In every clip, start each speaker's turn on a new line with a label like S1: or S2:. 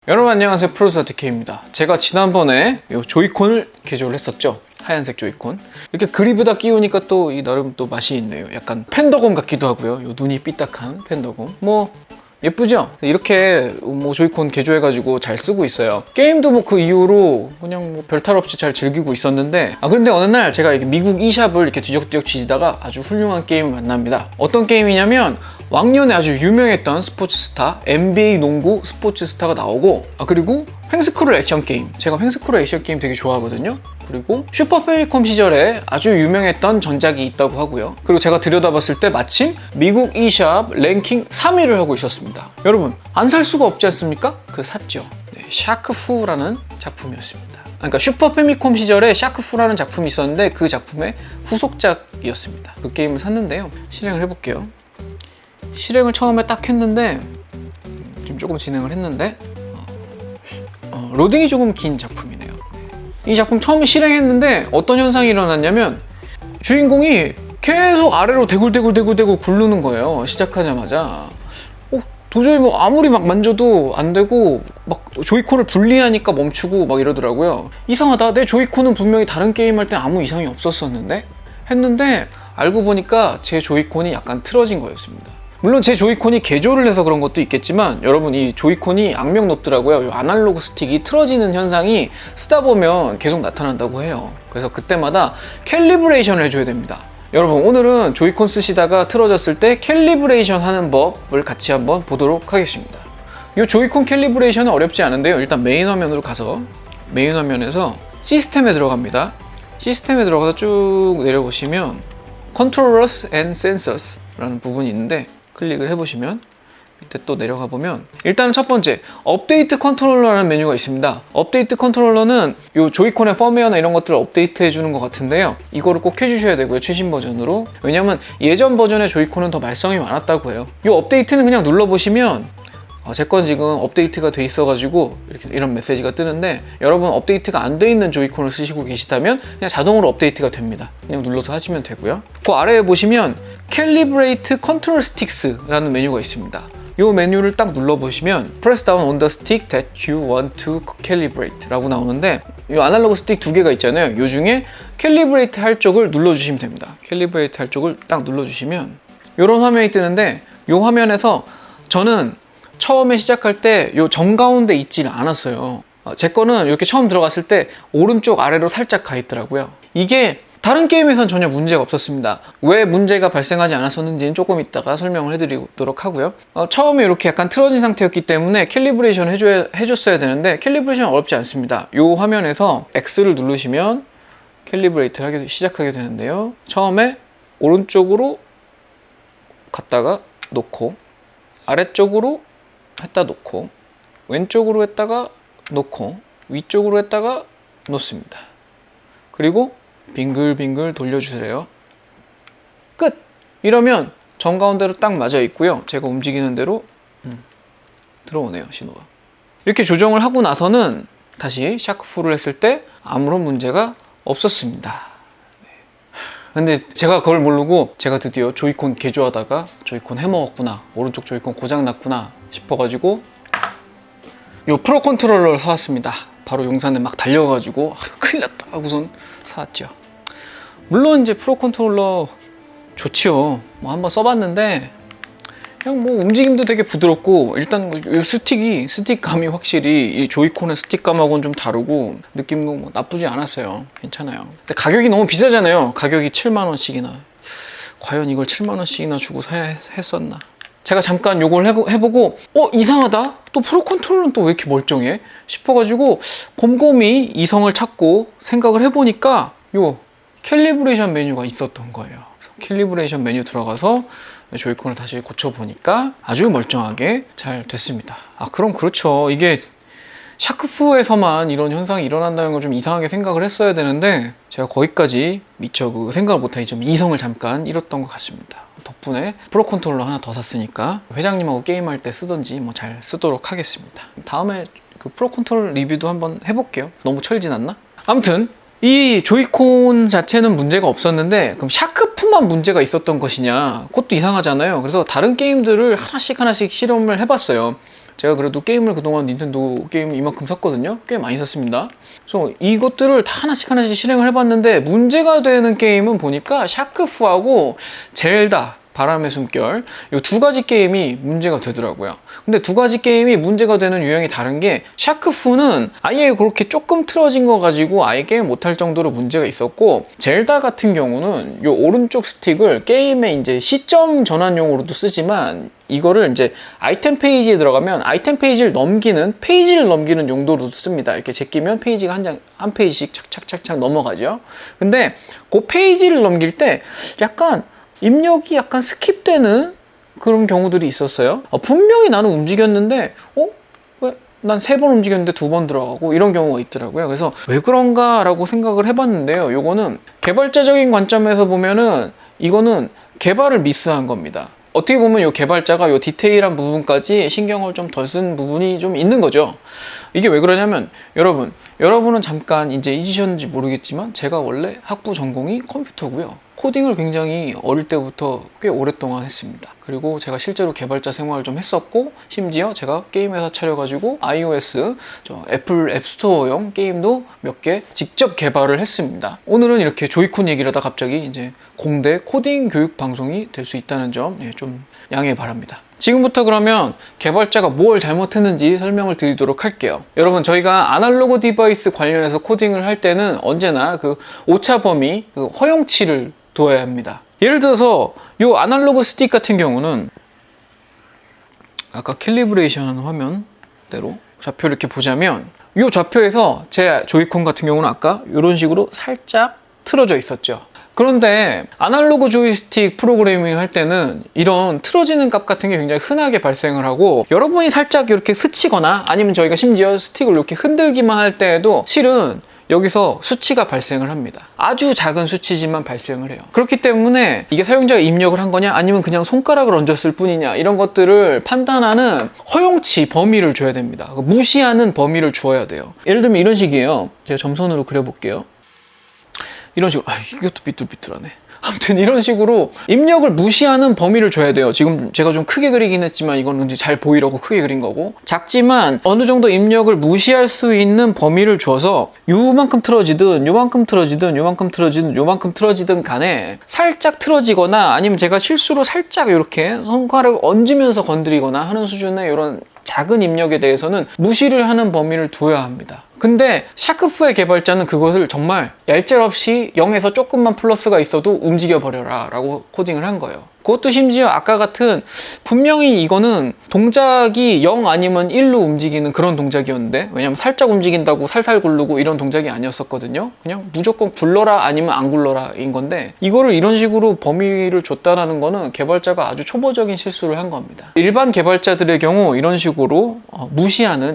S1: 여러분 안녕하세요, 프로스타TK입니다. 제가 지난번에 이 조이콘을 개조를 했었죠. 하얀색 조이콘. 이렇게 그립에다 끼우니까 또 이 나름 또 맛이 있네요. 약간 팬더곰 같기도 하고요. 요 눈이 삐딱한 팬더곰. 뭐 예쁘죠? 이렇게 뭐 조이콘 개조해가지고 잘 쓰고 있어요. 게임도 뭐 그 이후로 그냥 뭐 별탈 없이 잘 즐기고 있었는데, 근데 어느 날 제가 미국 e샵을 이렇게 뒤적뒤적 뒤지다가 아주 훌륭한 게임을 만납니다. 어떤 게임이냐면 왕년에 아주 유명했던 스포츠 스타, NBA 농구 스포츠 스타가 나오고, 그리고 횡스크롤 액션 게임. 제가 횡스크롤 액션 게임 되게 좋아하거든요. 그리고 슈퍼 패미컴 시절에 아주 유명했던 전작이 있다고 하고요. 그리고 제가 들여다봤을 때 마침 미국 e샵 랭킹 3위를 하고 있었습니다. 여러분, 안 살 수가 없지 않습니까? 샀죠. 네, 샤크푸라는 작품이었습니다. 그러니까 슈퍼 패미컴 시절에 샤크푸라는 작품이 있었는데 그 작품의 후속작이었습니다. 그 게임을 샀는데요. 실행을 해볼게요. 실행을 처음에 딱 했는데, 지금 조금 진행을 했는데 로딩이 조금 긴 작품이네요. 이 작품 처음에 실행했는데 어떤 현상이 일어났냐면 주인공이 계속 아래로 대굴대굴 굴르는 거예요. 시작하자마자. 도저히 뭐 아무리 막 만져도 안 되고, 막 조이콘을 분리하니까 멈추고 막 이러더라고요. 이상하다. 내 조이콘은 분명히 다른 게임 할 때 아무 이상이 없었었는데? 했는데 알고 보니까 제 조이콘이 약간 틀어진 거였습니다. 물론 제 조이콘이 개조를 해서 그런 것도 있겠지만, 여러분, 이 조이콘이 악명 높더라고요. 이 아날로그 스틱이 틀어지는 현상이 쓰다 보면 계속 나타난다고 해요. 그래서 그때마다 캘리브레이션을 해줘야 됩니다. 여러분, 오늘은 조이콘 쓰시다가 틀어졌을 때 캘리브레이션 하는 법을 같이 한번 보도록 하겠습니다. 이 조이콘 캘리브레이션은 어렵지 않은데요. 일단 메인 화면으로 가서 메인 화면에서 시스템에 들어갑니다. 시스템에 들어가서 쭉 내려보시면 Controllers and Sensors 라는 부분이 있는데, 클릭을 해보시면 밑에 또 내려가 보면 일단은 첫 번째 업데이트 컨트롤러라는 메뉴가 있습니다. 업데이트 컨트롤러는 이 조이콘의 펌웨어나 이런 것들을 업데이트 해주는 것 같은데요. 이거를 꼭 해주셔야 되고요, 최신 버전으로. 왜냐면 예전 버전의 조이콘은 더 말썽이 많았다고 해요. 이 업데이트는 그냥 눌러보시면 제 건 지금 업데이트가 돼 있어가지고 이런 메시지가 뜨는데, 여러분 업데이트가 안 돼 있는 조이콘을 쓰시고 계시다면 그냥 자동으로 업데이트가 됩니다. 그냥 눌러서 하시면 되고요. 그 아래에 보시면 Calibrate Control Sticks라는 메뉴가 있습니다. 이 메뉴를 딱 눌러보시면 Press down on the stick that you want to calibrate 라고 나오는데, 이 아날로그 스틱 두 개가 있잖아요. 이 중에 Calibrate 할 쪽을 눌러주시면 됩니다. Calibrate 할 쪽을 딱 눌러주시면 이런 화면이 뜨는데, 이 화면에서 저는 처음에 시작할 때 이 정가운데 있지는 않았어요. 제 거는 이렇게 처음 들어갔을 때 오른쪽 아래로 살짝 가 있더라고요. 이게 다른 게임에선 전혀 문제가 없었습니다. 왜 문제가 발생하지 않았었는지는 조금 이따가 설명을 해드리도록 하고요. 처음에 이렇게 약간 틀어진 상태였기 때문에 캘리브레이션을 해줬어야 되는데, 캘리브레이션은 어렵지 않습니다. 이 화면에서 X를 누르시면 캘리브레이트를 시작하게 되는데요. 처음에 오른쪽으로 갔다가 놓고, 아래쪽으로 했다 놓고, 왼쪽으로 했다가 놓고, 위쪽으로 했다가 놓습니다. 그리고 빙글빙글 돌려주세요. 끝! 이러면 정가운데로 딱 맞아 있고요. 제가 움직이는 대로 들어오네요, 신호가. 이렇게 조정을 하고 나서는 다시 샤크풀을 했을 때 아무런 문제가 없었습니다. 근데 제가 그걸 모르고 제가 드디어 조이콘 개조하다가 조이콘 해먹었구나, 오른쪽 조이콘 고장났구나 싶어가지고 요 프로 컨트롤러를 사왔습니다. 바로 용산에 막 달려가지고 큰일 났다 하고선 사왔죠. 물론 이제 프로 컨트롤러 좋지요. 뭐 한번 써봤는데 그냥 뭐 움직임도 되게 부드럽고, 일단 이 스틱감이 확실히 이 조이콘의 스틱감하고는 좀 다르고 느낌도 뭐 나쁘지 않았어요. 괜찮아요. 근데 가격이 너무 비싸잖아요. 가격이 7만원씩이나. 과연 이걸 7만원씩이나 주고 사야 했었나? 제가 잠깐 요걸 해보고 이상하다? 또 프로 컨트롤러는 또 왜 이렇게 멀쩡해? 싶어가지고 곰곰이 이성을 찾고 생각을 해보니까 요 캘리브레이션 메뉴가 있었던 거예요. 그래서 캘리브레이션 메뉴 들어가서 조이콘을 다시 고쳐보니까 아주 멀쩡하게 잘 됐습니다. 그럼 그렇죠. 이게 샤크푸에서만 이런 현상이 일어난다는 걸 좀 이상하게 생각을 했어야 되는데, 제가 거기까지 미처 생각을 못하기 좀 이성을 잠깐 잃었던 것 같습니다. 덕분에 프로 컨트롤러 하나 더 샀으니까 회장님하고 게임할 때 쓰던지 뭐 잘 쓰도록 하겠습니다. 다음에 그 프로 컨트롤러 리뷰도 한번 해볼게요. 너무 철진 않나? 아무튼 이 조이콘 자체는 문제가 없었는데, 그럼 샤크푸 샤크프만 문제가 있었던 것이냐, 그것도 이상하잖아요. 그래서 다른 게임들을 하나씩 실험을 해봤어요. 제가 그래도 게임을 그동안 닌텐도 게임 이만큼 샀거든요. 꽤 많이 샀습니다. 그래서 이것들을 다 하나씩 실행을 해봤는데 문제가 되는 게임은 보니까 샤크프하고 젤다 바람의 숨결, 이 두 가지 게임이 문제가 되더라고요. 근데 두 가지 게임이 문제가 되는 유형이 다른 게, 샤크프는 아예 그렇게 조금 틀어진 거 가지고 아예 게임 못할 정도로 문제가 있었고, 젤다 같은 경우는 이 오른쪽 스틱을 게임의 이제 시점 전환용으로도 쓰지만, 이거를 이제 아이템 페이지에 들어가면 아이템 페이지를 넘기는 용도로도 씁니다. 이렇게 제끼면 페이지가 한 페이지씩 착착착착 넘어가죠. 근데 그 페이지를 넘길 때 약간 입력이 약간 스킵되는 그런 경우들이 있었어요. 분명히 나는 움직였는데 왜 난 3번 움직였는데 2번 들어가고, 이런 경우가 있더라고요. 그래서 왜 그런가 라고 생각을 해봤는데요. 요거는 개발자적인 관점에서 보면은 이거는 개발을 미스한 겁니다. 어떻게 보면 이 개발자가 이 디테일한 부분까지 신경을 좀 덜 쓴 부분이 좀 있는 거죠. 이게 왜 그러냐면, 여러분은 잠깐 이제 잊으셨는지 모르겠지만 제가 원래 학부 전공이 컴퓨터고요. 코딩을 굉장히 어릴 때부터 꽤 오랫동안 했습니다. 그리고 제가 실제로 개발자 생활을 좀 했었고, 심지어 제가 게임 회사 차려가지고 iOS, 애플 앱스토어용 게임도 몇 개 직접 개발을 했습니다. 오늘은 이렇게 조이콘 얘기를 하다 갑자기 이제 공대 코딩 교육 방송이 될 수 있다는 점 좀 양해 바랍니다. 지금부터 그러면 개발자가 뭘 잘못했는지 설명을 드리도록 할게요. 여러분, 저희가 아날로그 디바이스 관련해서 코딩을 할 때는 언제나 그 오차 범위, 그 허용치를 두어야 합니다. 예를 들어서 이 아날로그 스틱 같은 경우는 아까 캘리브레이션 하는 화면대로 좌표를 이렇게 보자면, 이 좌표에서 제 조이콘 같은 경우는 아까 이런 식으로 살짝 틀어져 있었죠. 그런데 아날로그 조이스틱 프로그래밍 할 때는 이런 틀어지는 값 같은 게 굉장히 흔하게 발생을 하고, 여러분이 살짝 이렇게 스치거나 아니면 저희가 심지어 스틱을 이렇게 흔들기만 할 때에도 실은 여기서 수치가 발생을 합니다. 아주 작은 수치지만 발생을 해요. 그렇기 때문에 이게 사용자가 입력을 한 거냐 아니면 그냥 손가락을 얹었을 뿐이냐, 이런 것들을 판단하는 허용치 범위를 줘야 됩니다. 무시하는 범위를 주어야 돼요. 예를 들면 이런 식이에요. 제가 점선으로 그려볼게요. 이런 식으로, 이것도 삐뚤삐뚤하네. 아무튼 이런 식으로 입력을 무시하는 범위를 줘야 돼요. 지금 제가 좀 크게 그리긴 했지만 이건 이제 잘 보이려고 크게 그린 거고, 작지만 어느 정도 입력을 무시할 수 있는 범위를 줘서 요만큼 틀어지든 요만큼 틀어지든 요만큼 틀어지든 요만큼 틀어지든 간에 살짝 틀어지거나 아니면 제가 실수로 살짝 이렇게 손가락을 얹으면서 건드리거나 하는 수준의 이런 작은 입력에 대해서는 무시를 하는 범위를 두어야 합니다. 근데 샤크프의 개발자는 그것을 정말 얄짤없이 0에서 조금만 플러스가 있어도 움직여버려라 라고 코딩을 한 거예요. 그것도 심지어 아까 같은, 분명히 이거는 동작이 0 아니면 1로 움직이는 그런 동작이었는데, 왜냐면 살짝 움직인다고 살살 굴르고 이런 동작이 아니었었거든요. 그냥 무조건 굴러라 아니면 안 굴러라 인 건데, 이거를 이런 식으로 범위를 줬다라는 거는 개발자가 아주 초보적인 실수를 한 겁니다. 일반 개발자들의 경우 이런 식으로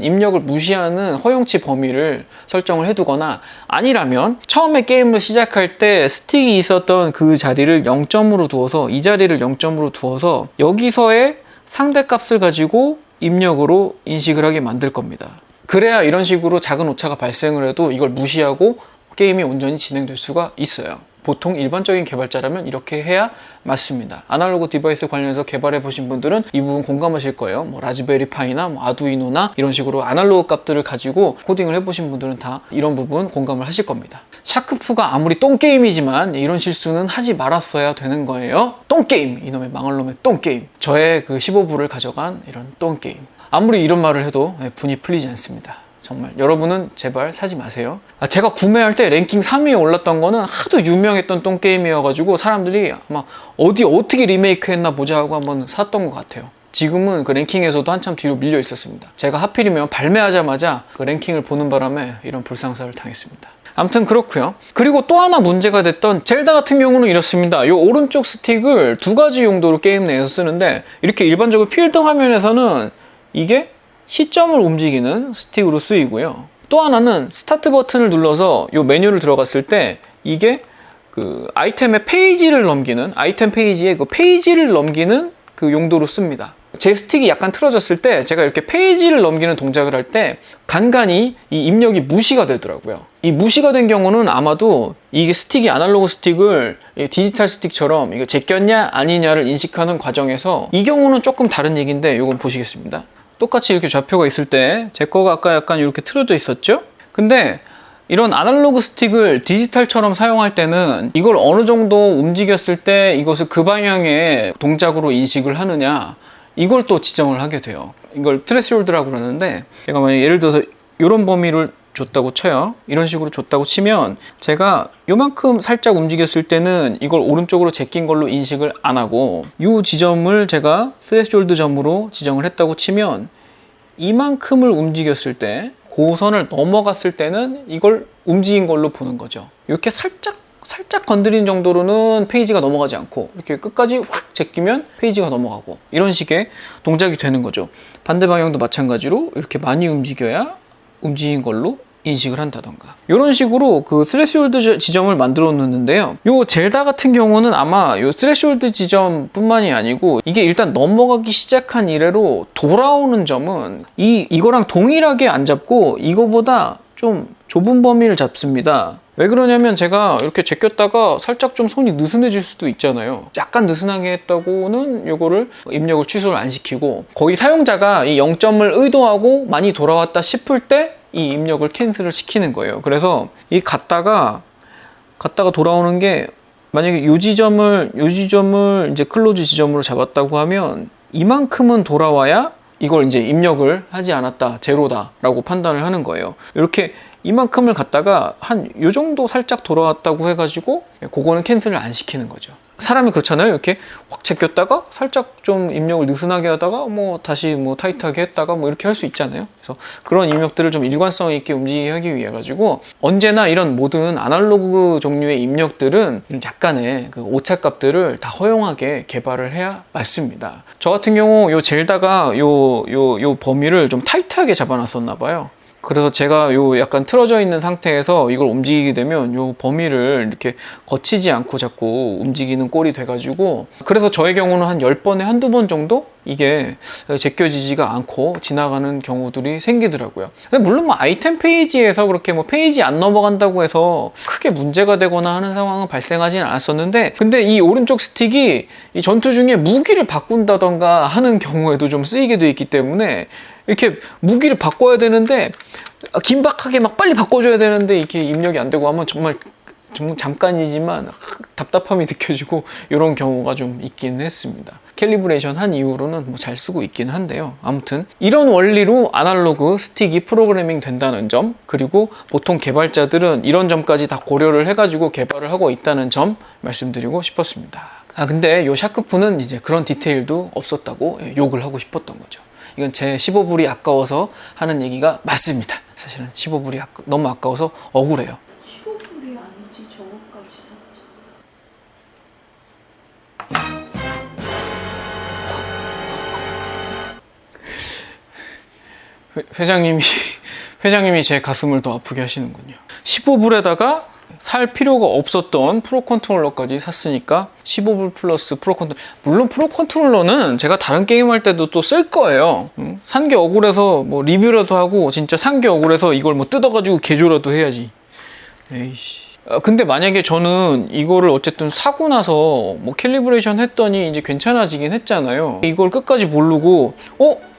S1: 입력을 무시하는 허용치 범위를 설정을 해두거나, 아니라면 처음에 게임을 시작할 때 스틱이 있었던 그 자리를 0점으로 두어서 이 자리를 0점으로 두어서 여기서의 상대값을 가지고 입력으로 인식을 하게 만들 겁니다. 그래야 이런 식으로 작은 오차가 발생을 해도 이걸 무시하고 게임이 온전히 진행될 수가 있어요. 보통 일반적인 개발자라면 이렇게 해야 맞습니다. 아날로그 디바이스 관련해서 개발해 보신 분들은 이 부분 공감하실 거예요. 라즈베리 파이나 아두이노나 이런 식으로 아날로그 값들을 가지고 코딩을 해보신 분들은 다 이런 부분 공감을 하실 겁니다. 샤크프가 아무리 똥게임이지만 이런 실수는 하지 말았어야 되는 거예요. 똥게임! 이놈의 망할 놈의 똥게임! 저의 그 15불을 가져간 이런 똥게임. 아무리 이런 말을 해도 분이 풀리지 않습니다. 정말 여러분은 제발 사지 마세요. 제가 구매할 때 랭킹 3위에 올랐던 거는 하도 유명했던 똥게임이어가지고 사람들이 아마 어떻게 리메이크 했나 보자 하고 한번 샀던 것 같아요. 지금은 그 랭킹에서도 한참 뒤로 밀려 있었습니다. 제가 하필이면 발매하자마자 그 랭킹을 보는 바람에 이런 불상사를 당했습니다. 아무튼 그렇고요. 그리고 또 하나 문제가 됐던 젤다 같은 경우는 이렇습니다. 이 오른쪽 스틱을 두 가지 용도로 게임 내에서 쓰는데, 이렇게 일반적으로 필드 화면에서는 이게 시점을 움직이는 스틱으로 쓰이고요. 또 하나는 스타트 버튼을 눌러서 이 메뉴를 들어갔을 때 이게 그 아이템의 페이지를 넘기는, 아이템 페이지에 그 페이지를 넘기는 그 용도로 씁니다. 제 스틱이 약간 틀어졌을 때 제가 이렇게 페이지를 넘기는 동작을 할 때 간간히 이 입력이 무시가 되더라고요. 이 무시가 된 경우는 아마도 이게 스틱이 아날로그 스틱을 디지털 스틱처럼 이거 제꼈냐 아니냐를 인식하는 과정에서, 이 경우는 조금 다른 얘기인데 이건 보시겠습니다. 똑같이 이렇게 좌표가 있을 때 제 거가 아까 약간 이렇게 틀어져 있었죠? 근데 이런 아날로그 스틱을 디지털처럼 사용할 때는 이걸 어느 정도 움직였을 때 이것을 그 방향의 동작으로 인식을 하느냐, 이걸 또 지정을 하게 돼요. 이걸 트레스홀드라고 그러는데, 제가 만약 예를 들어서 이런 범위를 줬다고 쳐요. 이런 식으로 줬다고 치면 제가 요만큼 살짝 움직였을 때는 이걸 오른쪽으로 제낀 걸로 인식을 안 하고, 이 지점을 제가 트레스홀드 점으로 지정을 했다고 치면 이만큼을 움직였을 때, 고선을 넘어갔을 때는 이걸 움직인 걸로 보는 거죠. 이렇게 살짝 건드린 정도로는 페이지가 넘어가지 않고, 이렇게 끝까지 확 제끼면 페이지가 넘어가고, 이런 식의 동작이 되는 거죠. 반대 방향도 마찬가지로 이렇게 많이 움직여야 움직인 걸로 인식을 한다던가, 이런 식으로 그 스레시홀드 지점을 만들어 놓는데요. 요 젤다 같은 경우는 아마 요 스레시홀드 지점 뿐만이 아니고, 이게 일단 넘어가기 시작한 이래로 돌아오는 점은 이거랑 동일하게 안 잡고 이거보다 좀 좁은 범위를 잡습니다. 왜 그러냐면 제가 이렇게 제꼈다가 살짝 좀 손이 느슨해질 수도 있잖아요. 약간 느슨하게 했다고는 요거를 입력을 취소를 안 시키고, 거의 사용자가 이 0점을 의도하고 많이 돌아왔다 싶을 때 이 입력을 캔슬을 시키는 거예요. 그래서 이 갔다가 돌아오는 게, 만약에 요 지점을 이제 클로즈 지점으로 잡았다고 하면 이만큼은 돌아와야 이걸 이제 입력을 하지 않았다, 제로다 라고 판단을 하는 거예요. 이렇게 이만큼을 갔다가 한 요 정도 살짝 돌아왔다고 해가지고 그거는 캔슬을 안 시키는 거죠. 사람이 그렇잖아요. 이렇게 확 제꼈다가 살짝 좀 입력을 느슨하게 하다가 뭐 다시 뭐 타이트하게 했다가 뭐 이렇게 할 수 있잖아요. 그래서 그런 입력들을 좀 일관성 있게 움직이게 하기 위해 가지고, 언제나 이런 모든 아날로그 종류의 입력들은 약간의 그 오차값들을 다 허용하게 개발을 해야 맞습니다. 저 같은 경우 요 젤다가 요 범위를 좀 타이트하게 잡아놨었나 봐요. 그래서 제가 요 약간 틀어져 있는 상태에서 이걸 움직이게 되면 요 범위를 이렇게 거치지 않고 자꾸 움직이는 꼴이 돼가지고, 그래서 저의 경우는 한 10번에 한두 번 정도 이게 제껴지지가 않고 지나가는 경우들이 생기더라고요. 근데 물론 뭐 아이템 페이지에서 그렇게 뭐 페이지 안 넘어간다고 해서 크게 문제가 되거나 하는 상황은 발생하지는 않았었는데, 근데 이 오른쪽 스틱이 이 전투 중에 무기를 바꾼다던가 하는 경우에도 좀 쓰이게 돼 있기 때문에, 이렇게 무기를 바꿔야 되는데 긴박하게 막 빨리 바꿔줘야 되는데 이렇게 입력이 안 되고 하면 정말 잠깐이지만 답답함이 느껴지고, 이런 경우가 좀 있긴 했습니다. 캘리브레이션 한 이후로는 뭐 잘 쓰고 있긴 한데요. 아무튼 이런 원리로 아날로그 스틱이 프로그래밍 된다는 점, 그리고 보통 개발자들은 이런 점까지 다 고려를 해가지고 개발을 하고 있다는 점 말씀드리고 싶었습니다. 근데 요 샤크프는 이제 그런 디테일도 없었다고 욕을 하고 싶었던 거죠. 이건 제 15불이 아까워서 하는 얘기가 맞습니다. 사실은 15불이 너무 아까워서 억울해요.
S2: 15불이 아니지, 저거까지
S1: 샀지. 회장님이 제 가슴을 더 아프게 하시는군요. 15불에다가 살 필요가 없었던 프로 컨트롤러까지 샀으니까 15불 플러스 프로 컨트롤러. 물론 프로 컨트롤러는 제가 다른 게임 할 때도 또 쓸 거예요. 산 게 억울해서 뭐 리뷰라도 하고, 진짜 산 게 억울해서 이걸 뭐 뜯어가지고 개조라도 해야지. 에이씨. 근데 만약에 저는 이거를 어쨌든 사고 나서 뭐 캘리브레이션 했더니 이제 괜찮아지긴 했잖아요. 이걸 끝까지 모르고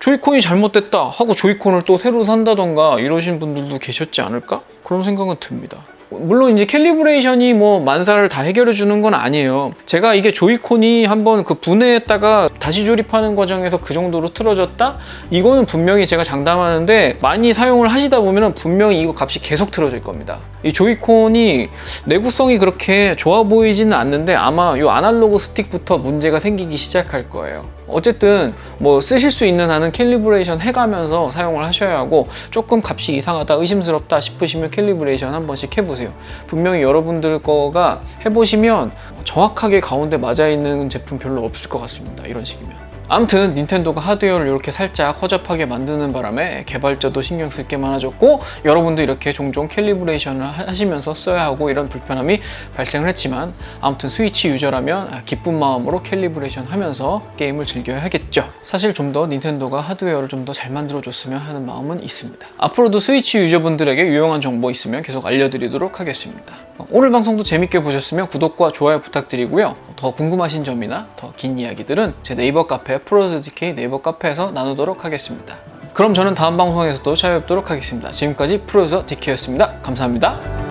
S1: 조이콘이 잘못됐다 하고 조이콘을 또 새로 산다던가 이러신 분들도 계셨지 않을까? 그런 생각은 듭니다. 물론 이제 캘리브레이션이 뭐 만사를 다 해결해 주는 건 아니에요. 제가 이게 조이콘이 한번 그 분해했다가 다시 조립하는 과정에서 그 정도로 틀어졌다? 이거는 분명히 제가 장담하는데, 많이 사용을 하시다 보면 분명히 이거 값이 계속 틀어질 겁니다. 이 조이콘이 내구성이 그렇게 좋아 보이지는 않는데 아마 이 아날로그 스틱부터 문제가 생기기 시작할 거예요. 어쨌든 뭐 쓰실 수 있는 한은 캘리브레이션 해가면서 사용을 하셔야 하고, 조금 값이 이상하다, 의심스럽다 싶으시면 캘리브레이션 한 번씩 해보세요. 분명히 여러분들 거가 해보시면 정확하게 가운데 맞아 있는 제품 별로 없을 것 같습니다. 이런 식이면. 아무튼 닌텐도가 하드웨어를 이렇게 살짝 허접하게 만드는 바람에 개발자도 신경 쓸 게 많아졌고, 여러분도 이렇게 종종 캘리브레이션을 하시면서 써야 하고 이런 불편함이 발생을 했지만, 아무튼 스위치 유저라면 기쁜 마음으로 캘리브레이션 하면서 게임을 즐겨야 하겠죠. 사실 좀 더 닌텐도가 하드웨어를 좀 더 잘 만들어줬으면 하는 마음은 있습니다. 앞으로도 스위치 유저분들에게 유용한 정보 있으면 계속 알려드리도록 하겠습니다. 오늘 방송도 재밌게 보셨으면 구독과 좋아요 부탁드리고요. 더 궁금하신 점이나 더 긴 이야기들은 제 네이버 카페 프로즈DK 네이버 카페에서 나누도록 하겠습니다. 그럼 저는 다음 방송에서도 찾아뵙도록 하겠습니다. 지금까지 프로즈DK였습니다. 감사합니다.